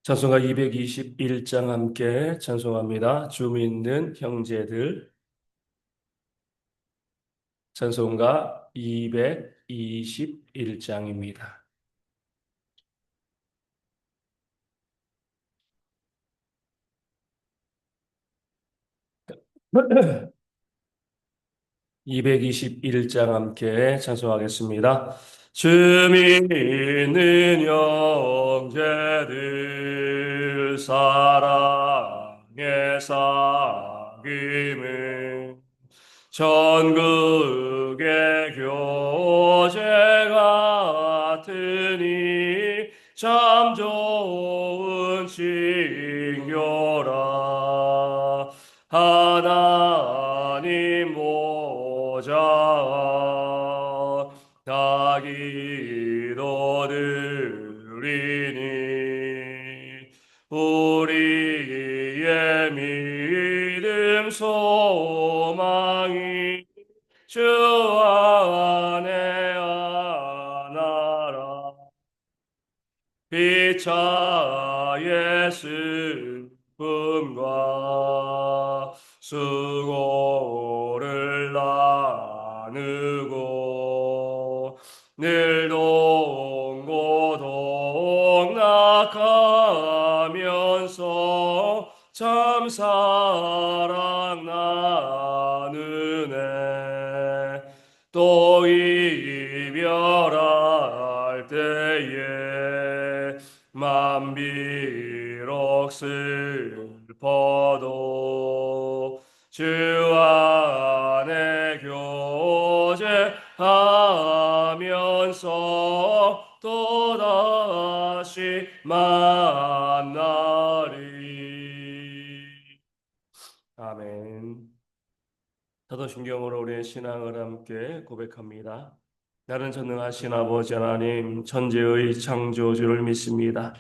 찬송가 221장 함께 찬송합니다. 주 믿는 형제들. 찬송가 221장입니다. 221장 함께 찬송하겠습니다. 주 믿는 형제들 사랑의 사귐을 전국의 교제 같으니 참 좋은 징조라. 하나님 보좌 다 기도 드리니 우리의 믿음 소망이 주 안에 하나라. 피차의 슬픔과 수고를 나누고 늘 동고동락하면서 참 사랑 나누네. 또 이별할 때에 맘 비록 슬퍼도 주 안에 교제하면서 또다시 만나리. 아멘. 사도신경으로 우리의 신앙을 함께 고백합니다. 나는 전능하신 아버지 하나님, 천지의 창조주를 믿습니다.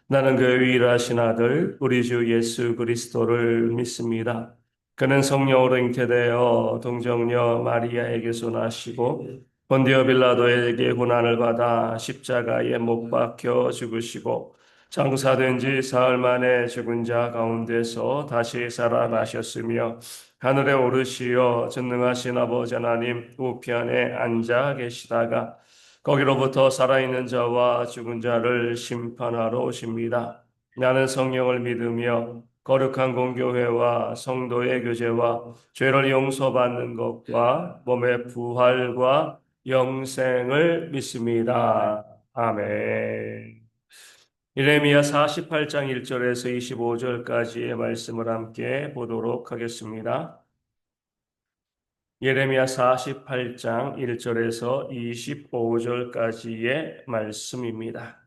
나는 그 유일하신 아들, 우리 주 예수 그리스도를 믿습니다. 그는 성령으로 잉태되어 동정녀 마리아에게서 나시고 본디오 빌라도에게 고난을 받아 십자가에 못 박혀 죽으시고 장사된 지 사흘 만에 죽은 자 가운데서 다시 살아나셨으며 하늘에 오르시어 전능하신 아버지 하나님 우편에 앉아 계시다가 거기로부터 살아있는 자와 죽은 자를 심판하러 오십니다. 나는 성령을 믿으며 거룩한 공교회와 성도의 교제와 죄를 용서받는 것과 몸의 부활과 영생을 믿습니다. 아멘. 예레미야 48장 1절에서 25절까지의 말씀을 함께 보도록 하겠습니다. 예레미야 48장 1절에서 25절까지의 말씀입니다.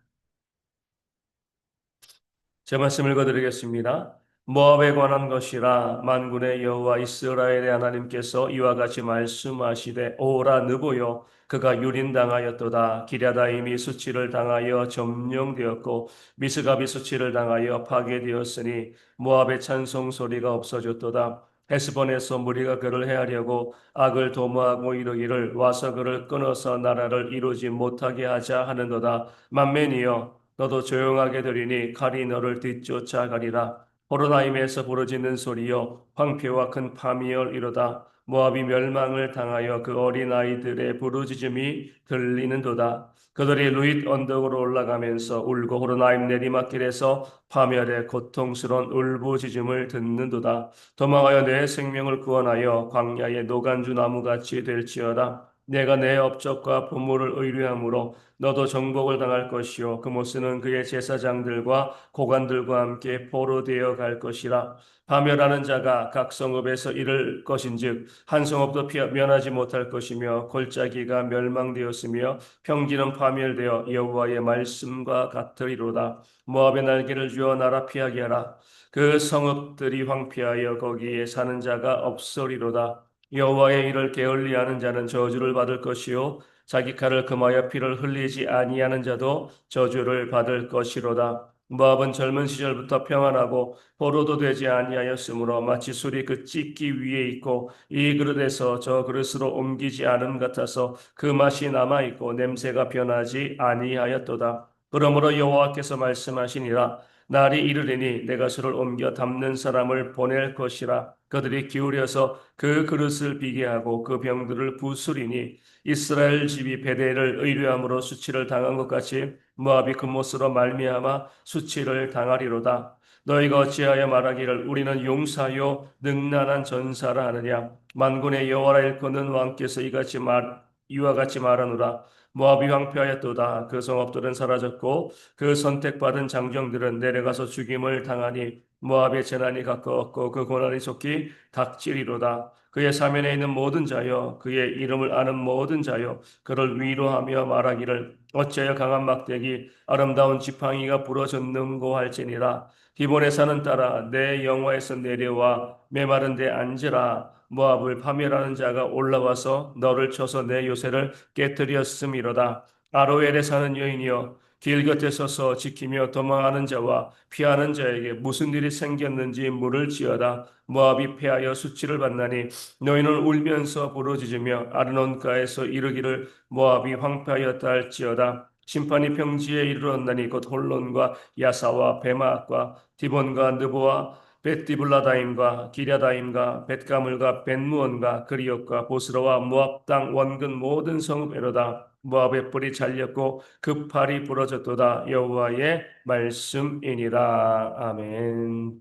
제 말씀 읽어드리겠습니다. 모압에 관한 것이라. 만군의 여호와 이스라엘의 하나님께서 이와 같이 말씀하시되 오라 느보여 그가 유린당하였도다. 기랴다임이 수치를 당하여 점령되었고 미스갑이 수치를 당하여 파괴되었으니 모압의 찬송 소리가 없어졌도다. 헤스본에서 무리가 그를 해하려고 악을 도모하고 이르기를 와서 그를 끊어서 나라를 이루지 못하게 하자 하는도다. 만맨이여 너도 조용하게 들으니 칼이 너를 뒤쫓아가리라. 호로나임에서 부르짖는 소리여 황폐와 큰 파미열이로다. 모압이 멸망을 당하여 그 어린아이들의 부르짖음이 들리는도다. 그들이 루잇 언덕으로 올라가면서 울고 호로나임 내리막길에서 파멸의 고통스러운 울부짖음을 듣는도다. 도망하여 내 생명을 구원하여 광야의 노간주 나무같이 될지어다. 내가 내 업적과 부모를 의뢰함으로 너도 정복을 당할 것이요 그모스는 그의 제사장들과 고관들과 함께 포로되어 갈 것이라. 파멸하는 자가 각 성읍에서 이를 것인즉 한 성읍도 면하지 못할 것이며 골짜기가 멸망되었으며 평지는 파멸되어 여호와의 말씀과 같으리로다. 모압의 날개를 주어 나라 피하게 하라. 그 성읍들이 황폐하여 거기에 사는 자가 없으리로다. 여호와의 일을 게을리하는 자는 저주를 받을 것이요 자기 칼을 금하여 피를 흘리지 아니하는 자도 저주를 받을 것이로다. 모압은 젊은 시절부터 평안하고 포로도 되지 아니하였으므로 마치 술이 그 찢기 위에 있고 이 그릇에서 저 그릇으로 옮기지 않은 같아서 그 맛이 남아 있고 냄새가 변하지 아니하였도다. 그러므로 여호와께서 말씀하시니라. 날이 이르리니 내가 술을 옮겨 담는 사람을 보낼 것이라. 그들이 기울여서 그 그릇을 비게 하고 그 병들을 부수리니 이스라엘 집이 베델을 의뢰함으로 수치를 당한 것 같이 모압이 금못으로 말미암아 수치를 당하리로다. 너희가 어찌하여 말하기를 우리는 용사요 능란한 전사라 하느냐. 만군의 여호와라 일컫는 왕께서 이와 같이 말하노라. 모압이 황폐하였도다. 그 성읍들은 사라졌고 그 선택받은 장정들은 내려가서 죽임을 당하니 모압의 재난이 가까웠고 그 고난이 속히 닥치리로다. 그의 사면에 있는 모든 자여 그의 이름을 아는 모든 자여 그를 위로하며 말하기를 어찌하여 강한 막대기 아름다운 지팡이가 부러졌는고 할지니라. 기본에 사는 딸아 내 영화에서 내려와 메마른 데 앉으라. 모압을 파멸하는 자가 올라와서 너를 쳐서 내 요새를 깨뜨렸음이로다. 아로엘에 사는 여인이여 길 곁에 서서 지키며 도망하는 자와 피하는 자에게 무슨 일이 생겼는지 물을지어다. 모압이 패하여 수치를 받나니 너희는 울면서 부르짖으며 아르논가에서 이르기를 모압이 황폐하였다 할지어다. 심판이 평지에 이르렀나니 곧 홀론과 야사와 베마악과 디본과 느보와 벳디블라다임과 기랴다임과 벳가물과 벳무원과 그리옥과 보스라와 모압 땅 원근 모든 성읍에로다. 모압의 뿔이 잘렸고 그 팔이 부러졌도다. 여호와의 말씀이니라. 아멘.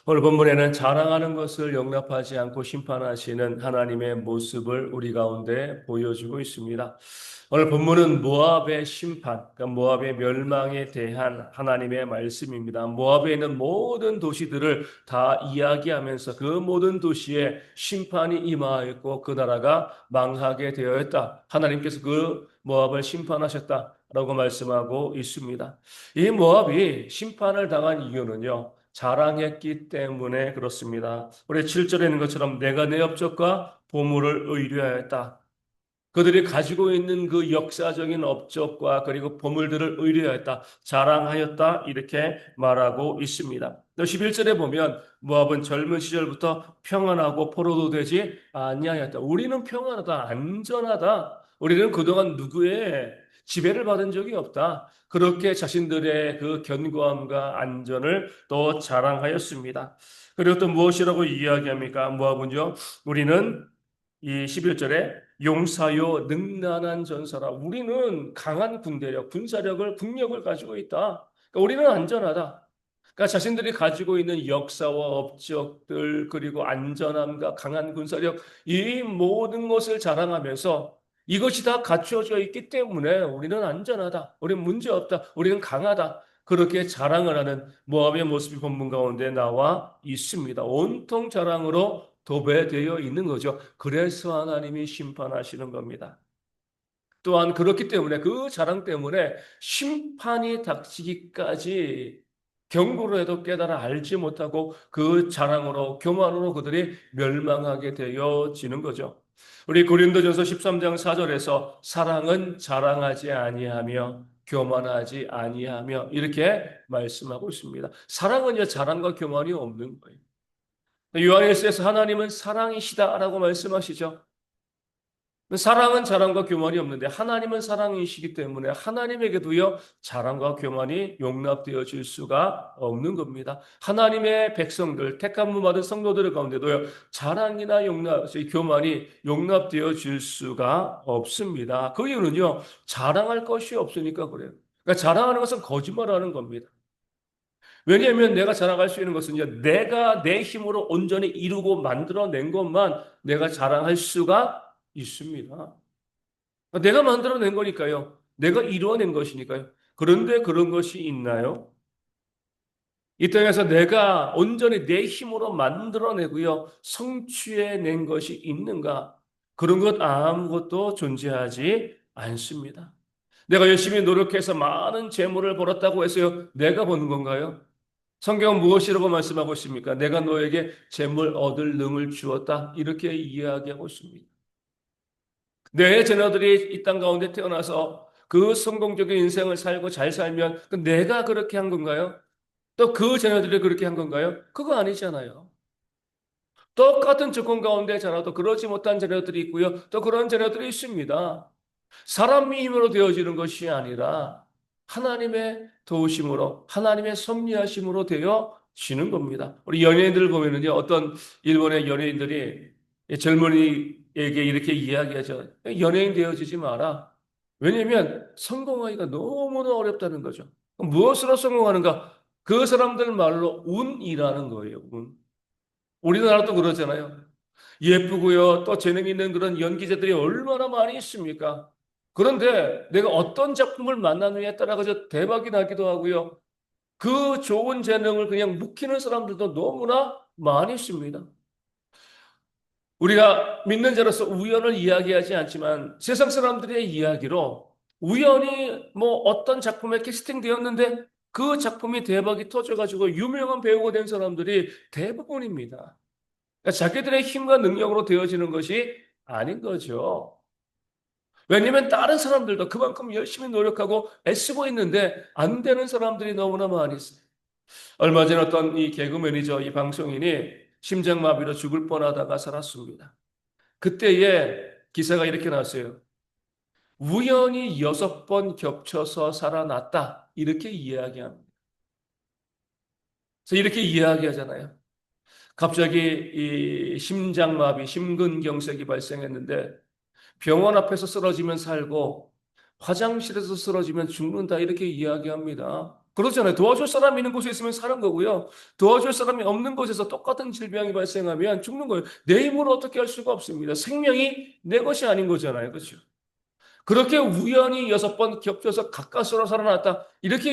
오늘 본문에는 자랑하는 것을 용납하지 않고 심판하시는 하나님의 모습을 우리 가운데 보여주고 있습니다. 오늘 본문은 모압의 심판, 그러니까 모압의 멸망에 대한 하나님의 말씀입니다. 모압에 있는 모든 도시들을 다 이야기하면서 그 모든 도시에 심판이 임하였고 그 나라가 망하게 되었다. 하나님께서 그 모압을 심판하셨다라고 말씀하고 있습니다. 이 모압이 심판을 당한 이유는요. 자랑했기 때문에 그렇습니다. 우리 7절에 있는 것처럼 내가 내 업적과 보물을 의뢰하였다. 그들이 가지고 있는 그 역사적인 업적과 그리고 보물들을 의뢰하였다. 자랑하였다. 이렇게 말하고 있습니다. 또 11절에 보면 모압은 젊은 시절부터 평안하고 포로도 되지 아니하였다. 우리는 평안하다. 안전하다. 우리는 그동안 누구의 지배를 받은 적이 없다. 그렇게 자신들의 그 견고함과 안전을 또 자랑하였습니다. 그리고 또 무엇이라고 이야기합니까? 모압은요. 우리는 이 11절에 용사요 능란한 전사라. 우리는 강한 군대력, 군사력을, 국력을 가지고 있다. 그러니까 우리는 안전하다. 그러니까 자신들이 가지고 있는 역사와 업적들 그리고 안전함과 강한 군사력 이 모든 것을 자랑하면서 이것이 다 갖추어져 있기 때문에 우리는 안전하다. 우리는 문제없다. 우리는 강하다. 그렇게 자랑을 하는 모압의 모습이 본문 가운데 나와 있습니다. 온통 자랑으로 도배되어 있는 거죠. 그래서 하나님이 심판하시는 겁니다. 또한 그렇기 때문에 그 자랑 때문에 심판이 닥치기까지 경고를 해도 깨달아 알지 못하고 그 자랑으로 교만으로 그들이 멸망하게 되어지는 거죠. 우리 고린도전서 13장 4절에서 사랑은 자랑하지 아니하며 교만하지 아니하며 이렇게 말씀하고 있습니다. 사랑은요 자랑과 교만이 없는 거예요. 요한일서에서 하나님은 사랑이시다라고 말씀하시죠. 사랑은 자랑과 교만이 없는데 하나님은 사랑이시기 때문에 하나님에게도요 자랑과 교만이 용납되어질 수가 없는 겁니다. 하나님의 백성들 택함을 받은 성도들 가운데도요 자랑이나 교만이 용납되어질 수가 없습니다. 그 이유는요 자랑할 것이 없으니까 그래요. 그러니까 자랑하는 것은 거짓말하는 겁니다. 왜냐하면 내가 자랑할 수 있는 것은요, 내가 내 힘으로 온전히 이루고 만들어낸 것만 내가 자랑할 수가 있습니다. 내가 만들어낸 거니까요. 내가 이루어낸 것이니까요. 그런데 그런 것이 있나요? 이 땅에서 내가 온전히 내 힘으로 만들어내고요, 성취해낸 것이 있는가? 그런 것 아무것도 존재하지 않습니다. 내가 열심히 노력해서 많은 재물을 벌었다고 해서요, 내가 버는 건가요? 성경은 무엇이라고 말씀하고 있습니까? 내가 너에게 재물 얻을 능을 주었다. 이렇게 이야기하고 있습니다. 내 자녀들이 이 땅 가운데 태어나서 그 성공적인 인생을 살고 잘 살면 내가 그렇게 한 건가요? 또 그 자녀들이 그렇게 한 건가요? 그거 아니잖아요. 똑같은 조건 가운데 자라도 그러지 못한 자녀들이 있고요. 또 그런 자녀들이 있습니다. 사람이 힘으로 되어지는 것이 아니라 하나님의 도우심으로, 하나님의 섭리하심으로 되어지는 겁니다. 우리 연예인들 보면은요, 어떤 일본의 연예인들이 젊은이에게 이렇게 이야기하죠. 연예인 되어지지 마라. 왜냐면 성공하기가 너무나 어렵다는 거죠. 무엇으로 성공하는가? 그 사람들 말로 운이라는 거예요. 운. 우리나라도 그러잖아요. 예쁘고요. 또 재능 있는 그런 연기자들이 얼마나 많이 있습니까? 그런데 내가 어떤 작품을 만나느냐에 따라 그저 대박이 나기도 하고요. 그 좋은 재능을 그냥 묵히는 사람들도 너무나 많이 있습니다. 우리가 믿는 자로서 우연을 이야기하지 않지만 세상 사람들의 이야기로 우연히 뭐 어떤 작품에 캐스팅되었는데 그 작품이 대박이 터져가지고 유명한 배우가 된 사람들이 대부분입니다. 그러니까 자기들의 힘과 능력으로 되어지는 것이 아닌 거죠. 왜냐하면 다른 사람들도 그만큼 열심히 노력하고 애쓰고 있는데 안 되는 사람들이 너무나 많이 있어요. 얼마 전에 어떤 이 개그맨이죠. 이 방송인이 심장마비로 죽을 뻔하다가 살았습니다. 그때에 기사가 이렇게 나왔어요. 우연히 6번 겹쳐서 살아났다. 이렇게 이야기합니다. 그래서 이렇게 이야기하잖아요. 갑자기 이 심장마비, 심근경색이 발생했는데 병원 앞에서 쓰러지면 살고 화장실에서 쓰러지면 죽는다 이렇게 이야기합니다. 그렇잖아요. 도와줄 사람이 있는 곳에 있으면 사는 거고요. 도와줄 사람이 없는 곳에서 똑같은 질병이 발생하면 죽는 거예요. 내 힘으로 어떻게 할 수가 없습니다. 생명이 내 것이 아닌 거잖아요. 그렇죠? 그렇게 우연히 6번 겹쳐서 가까스로 살아났다. 이렇게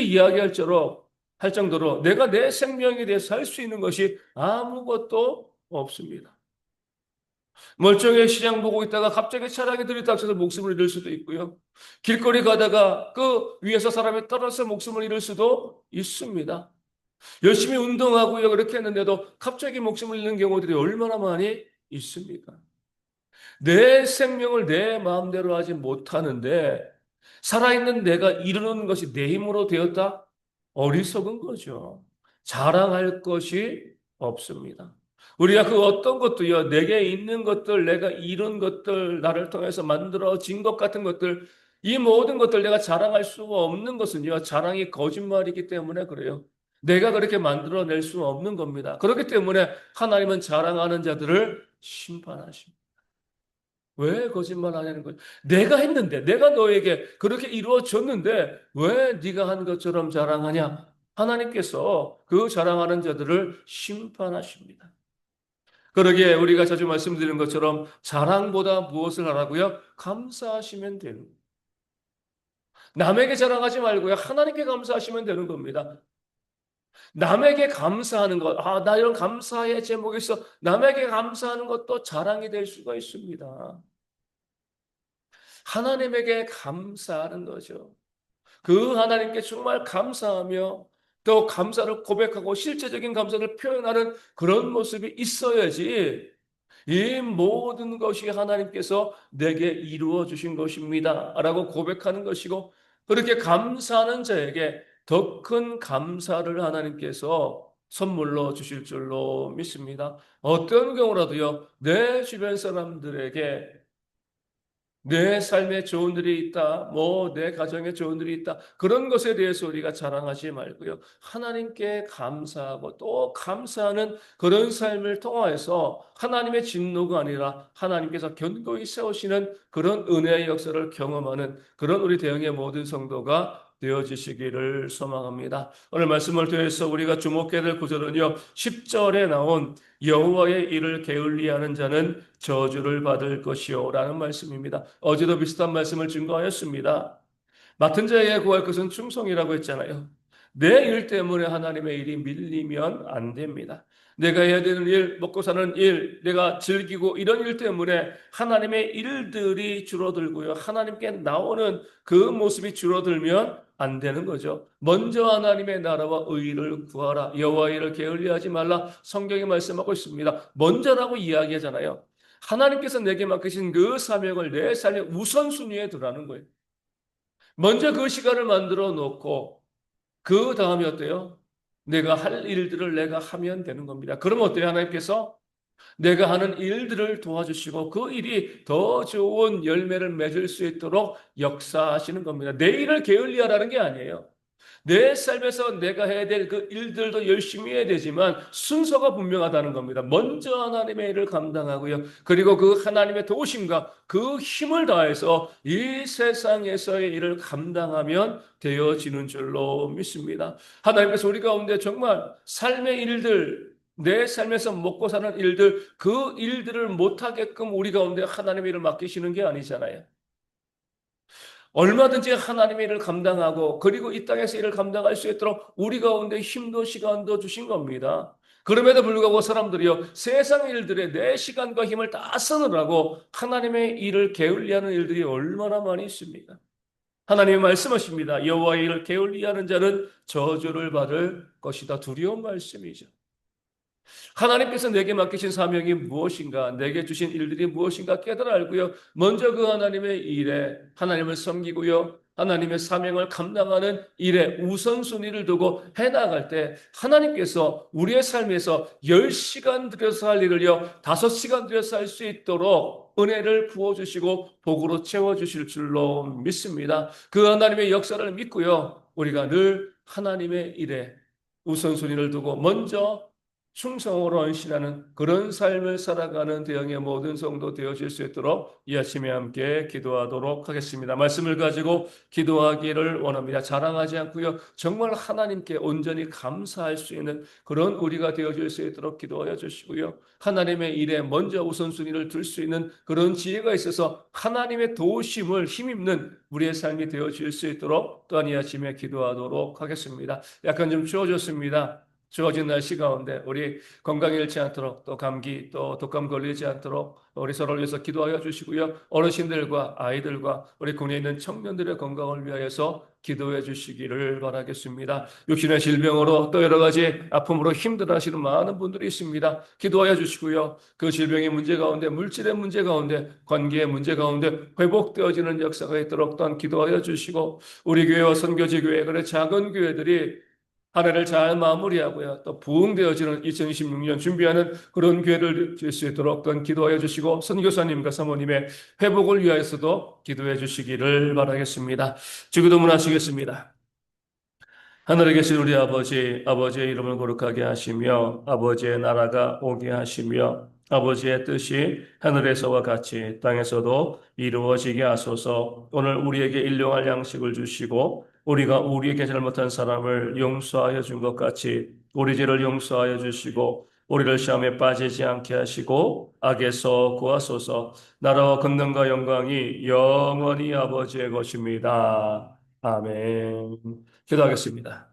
할 정도로 내가 내 생명에 대해서 할 수 있는 것이 아무것도 없습니다. 멀쩡히 시장 보고 있다가 갑자기 차량이 들이닥쳐서 목숨을 잃을 수도 있고요. 길거리 가다가 그 위에서 사람이 떨어져서 목숨을 잃을 수도 있습니다. 열심히 운동하고요. 그렇게 했는데도 갑자기 목숨을 잃는 경우들이 얼마나 많이 있습니까? 내 생명을 내 마음대로 하지 못하는데 살아있는 내가 이루는 것이 내 힘으로 되었다? 어리석은 거죠. 자랑할 것이 없습니다. 우리가 그 어떤 것도요, 내게 있는 것들, 내가 이룬 것들, 나를 통해서 만들어진 것 같은 것들, 이 모든 것들 내가 자랑할 수가 없는 것은요, 자랑이 거짓말이기 때문에 그래요. 내가 그렇게 만들어낼 수 없는 겁니다. 그렇기 때문에 하나님은 자랑하는 자들을 심판하십니다. 왜 거짓말 하냐는 거예요. 내가 했는데, 내가 너에게 그렇게 이루어졌는데 왜 네가 한 것처럼 자랑하냐? 하나님께서 그 자랑하는 자들을 심판하십니다. 그러기에 우리가 자주 말씀드리는 것처럼 자랑보다 무엇을 하라고요? 감사하시면 되는 거예요. 남에게 자랑하지 말고요. 하나님께 감사하시면 되는 겁니다. 남에게 감사하는 것, 나 이런 감사의 제목이 있어. 남에게 감사하는 것도 자랑이 될 수가 있습니다. 하나님에게 감사하는 거죠. 그 하나님께 정말 감사하며 또 감사를 고백하고 실제적인 감사를 표현하는 그런 모습이 있어야지 이 모든 것이 하나님께서 내게 이루어 주신 것입니다. 라고 고백하는 것이고 그렇게 감사하는 자에게 더 큰 감사를 하나님께서 선물로 주실 줄로 믿습니다. 어떤 경우라도요, 내 주변 사람들에게 내 삶에 좋은 일이 있다. 뭐, 내 가정에 좋은 일이 있다. 그런 것에 대해서 우리가 자랑하지 말고요. 하나님께 감사하고 또 감사하는 그런 삶을 통하여서 하나님의 진노가 아니라 하나님께서 견고히 세우시는 그런 은혜의 역사를 경험하는 그런 우리 대형의 모든 성도가 되어지시기를 소망합니다. 오늘 말씀을 통해서 우리가 주목해야 될 구절은요. 10절에 나온 여호와의 일을 게을리하는 자는 저주를 받을 것이요 라는 말씀입니다. 어제도 비슷한 말씀을 증거하였습니다. 맡은 자에게 구할 것은 충성이라고 했잖아요. 내 일 때문에 하나님의 일이 밀리면 안 됩니다. 내가 해야 되는 일, 먹고 사는 일, 내가 즐기고 이런 일 때문에 하나님의 일들이 줄어들고요. 하나님께 나오는 그 모습이 줄어들면 안 되는 거죠. 먼저 하나님의 나라와 의를 구하라. 여호와의 일을 게을리하지 말라. 성경이 말씀하고 있습니다. 먼저라고 이야기하잖아요. 하나님께서 내게 맡기신 그 사명을 내 삶의 우선순위에 두라는 거예요. 먼저 그 시간을 만들어 놓고 그 다음에 어때요? 내가 할 일들을 내가 하면 되는 겁니다. 그럼 어때요? 하나님께서 내가 하는 일들을 도와주시고 그 일이 더 좋은 열매를 맺을 수 있도록 역사하시는 겁니다. 내 일을 게을리하라는 게 아니에요. 내 삶에서 내가 해야 될 그 일들도 열심히 해야 되지만 순서가 분명하다는 겁니다. 먼저 하나님의 일을 감당하고요. 그리고 그 하나님의 도우심과 그 힘을 다해서 이 세상에서의 일을 감당하면 되어지는 줄로 믿습니다. 하나님께서 우리 가운데 정말 삶의 일들, 내 삶에서 먹고 사는 일들, 그 일들을 못하게끔 우리 가운데 하나님의 일을 맡기시는 게 아니잖아요. 얼마든지 하나님의 일을 감당하고 그리고 이 땅에서 일을 감당할 수 있도록 우리 가운데 힘도 시간도 주신 겁니다. 그럼에도 불구하고 사람들이요 세상 일들에 내 시간과 힘을 다 쓰느라고 하나님의 일을 게을리하는 일들이 얼마나 많이 있습니까? 하나님이 말씀하십니다. 여호와의 일을 게을리하는 자는 저주를 받을 것이다. 두려운 말씀이죠. 하나님께서 내게 맡기신 사명이 무엇인가, 내게 주신 일들이 무엇인가 깨달아 알고요. 먼저 그 하나님의 일에 하나님을 섬기고요. 하나님의 사명을 감당하는 일에 우선순위를 두고 해나갈 때 하나님께서 우리의 삶에서 10시간 들여서 할 일을요. 5시간 들여서 할 수 있도록 은혜를 부어주시고 복으로 채워주실 줄로 믿습니다. 그 하나님의 역사를 믿고요. 우리가 늘 하나님의 일에 우선순위를 두고 먼저 충성으로 헌신하는 그런 삶을 살아가는 대형의 모든 성도 되어질 수 있도록 이 아침에 함께 기도하도록 하겠습니다. 말씀을 가지고 기도하기를 원합니다. 자랑하지 않고요. 정말 하나님께 온전히 감사할 수 있는 그런 우리가 되어질 수 있도록 기도하여 주시고요. 하나님의 일에 먼저 우선순위를 둘 수 있는 그런 지혜가 있어서 하나님의 도우심을 힘입는 우리의 삶이 되어질 수 있도록 또한 이 아침에 기도하도록 하겠습니다. 약간 좀 추워졌습니다. 주어진 날씨 가운데 우리 건강 잃지 않도록 또 감기 또 독감 걸리지 않도록 우리 서로를 위해서 기도하여 주시고요. 어르신들과 아이들과 우리 군에 있는 청년들의 건강을 위하여서 기도해 주시기를 바라겠습니다. 육신의 질병으로 또 여러 가지 아픔으로 힘들어하시는 많은 분들이 있습니다. 기도하여 주시고요. 그 질병의 문제 가운데 물질의 문제 가운데 관계의 문제 가운데 회복되어지는 역사가 있도록 또한 기도하여 주시고 우리 교회와 선교지 교회 그래 작은 교회들이 한 해를 잘 마무리하고요. 또 부흥되어지는 2026년 준비하는 그런 기회를 줄 수 있도록 또한 기도하여 주시고 선교사님과 사모님의 회복을 위하여서도 기도해 주시기를 바라겠습니다. 주기도문 하시겠습니다. 하늘에 계신 우리 아버지, 아버지의 이름을 거룩하게 하시며 아버지의 나라가 오게 하시며 아버지의 뜻이 하늘에서와 같이 땅에서도 이루어지게 하소서. 오늘 우리에게 일용할 양식을 주시고 우리가 우리에게 잘못한 사람을 용서하여 준 것 같이 우리 죄를 용서하여 주시고 우리를 시험에 빠지지 않게 하시고 악에서 구하소서. 나라와 권능과 영광이 영원히 아버지의 것입니다. 아멘. 기도하겠습니다.